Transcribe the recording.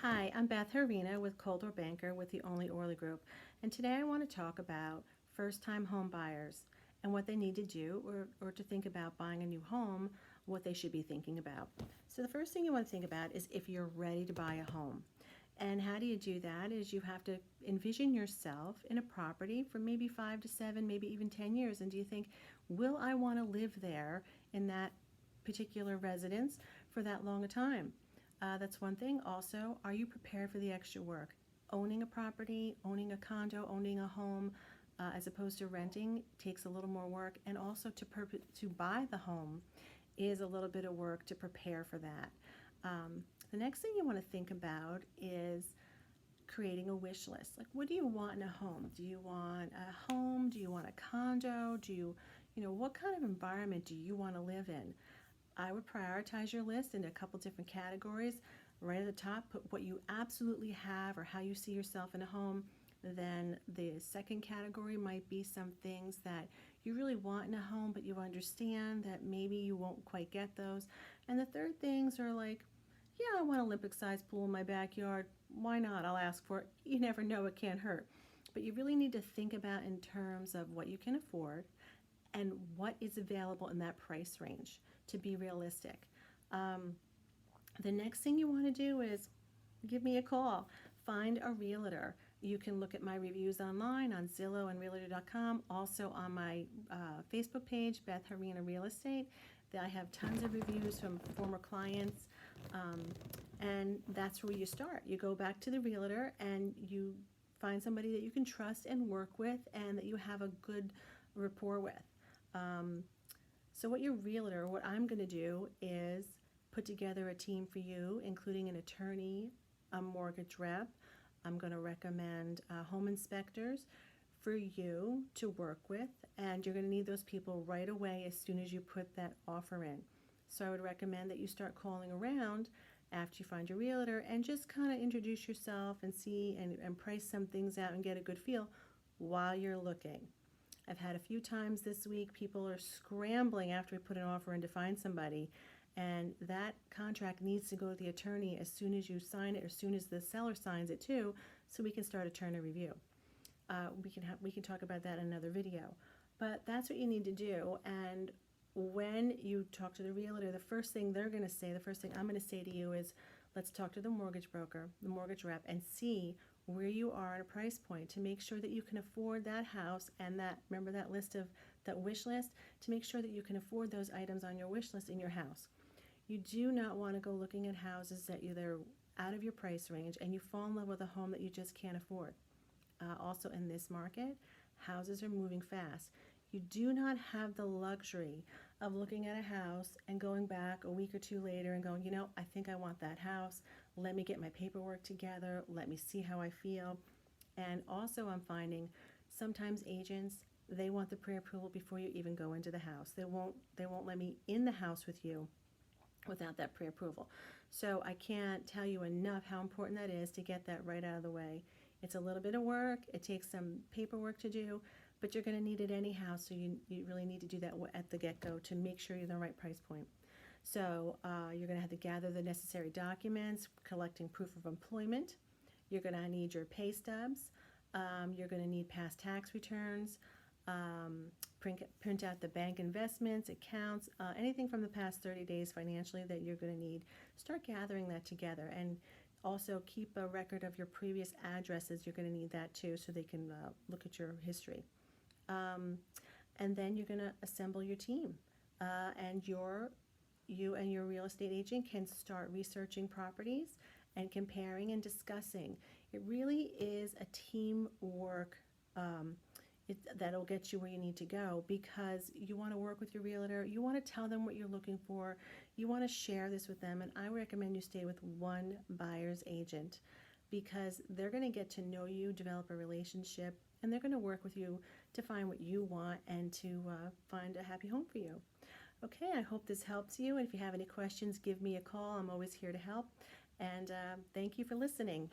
Hi, I'm Beth Herina with Coldwell Banker with the Only Orly Group, and today I want to talk about first-time home buyers and what they need to do or to think about buying a new home, what they should be thinking about. So the first thing you want to think about is if you're ready to buy a home. And how do you do that is you have to envision yourself in a property for maybe 5 to 7, maybe even 10 years. And do you think, will I want to live there in that particular residence for that long a time? That's one thing. Also, are you prepared for the extra work? Owning a property, owning a condo, owning a home, as opposed to renting, takes a little more work. And also to buy the home is a little bit of work to prepare for that. The next thing you want to think about is creating a wish list. Like, what do you want in a home? Do you want a home? Do you want a condo? What kind of environment do you want to live in? I would prioritize your list into a couple different categories. Right at the top, put what you absolutely have or how you see yourself in a home. Then the second category might be some things that you really want in a home, but you understand that maybe you won't quite get those. And the third things are like, yeah, I want an Olympic-sized pool in my backyard. Why not? I'll ask for it. You never know, it can't hurt. But you really need to think about in terms of what you can afford and what is available in that price range to be realistic. The next thing you want to do is give me a call. Find a realtor. You can look at my reviews online on Zillow and Realtor.com. Also on my Facebook page, Beth Herina Real Estate. I have tons of reviews from former clients, and that's where you start. You go back to the realtor and you find somebody that you can trust and work with and that you have a good rapport with. So what I'm going to do is put together a team for you, including an attorney, a mortgage rep. I'm going to recommend home inspectors for you to work with, and you're going to need those people right away as soon as you put that offer in. So I would recommend that you start calling around after you find your realtor and just kind of introduce yourself and see and price some things out and get a good feel while you're looking. I've had a few times this week people are scrambling after we put an offer in to find somebody, and that contract needs to go to the attorney as soon as you sign it or as soon as the seller signs it too, so we can start attorney review. We can talk about that in another video, but that's what you need to do. And when you talk to the realtor, the first thing I'm going to say to you is, let's talk to the mortgage broker, the mortgage rep, and see where you are at a price point to make sure that you can afford that house and remember that wish list, to make sure that you can afford those items on your wish list in your house. You do not want to go looking at houses that they're out of your price range and you fall in love with a home that you just can't afford. Also in this market, houses are moving fast. You do not have the luxury of looking at a house and going back a week or two later and going, I think I want that house. Let me get my paperwork together. Let me see how I feel. And also I'm finding sometimes agents, they want the pre-approval before you even go into the house. They won't let me in the house with you without that pre-approval. So I can't tell you enough how important that is to get that right out of the way. It's a little bit of work. It takes some paperwork to do, but you're going to need it anyhow, so you really need to do that at the get-go to make sure you're in the right price point. So you're going to have to gather the necessary documents, collecting proof of employment. You're going to need your pay stubs. You're going to need past tax returns, print out the bank investments, accounts, anything from the past 30 days financially that you're going to need. Start gathering that together, and also keep a record of your previous addresses. You're going to need that too, so they can look at your history. And then you're going to assemble your team, and you and your real estate agent can start researching properties and comparing and discussing. It really is a teamwork that'll get you where you need to go, because you want to work with your realtor. You want to tell them what you're looking for. You want to share this with them, and I recommend you stay with one buyer's agent, because they're going to get to know you, develop a relationship, and they're going to work with you to find what you want and to find a happy home for you. Okay, I hope this helps you, and if you have any questions, give me a call. I'm always here to help, and thank you for listening.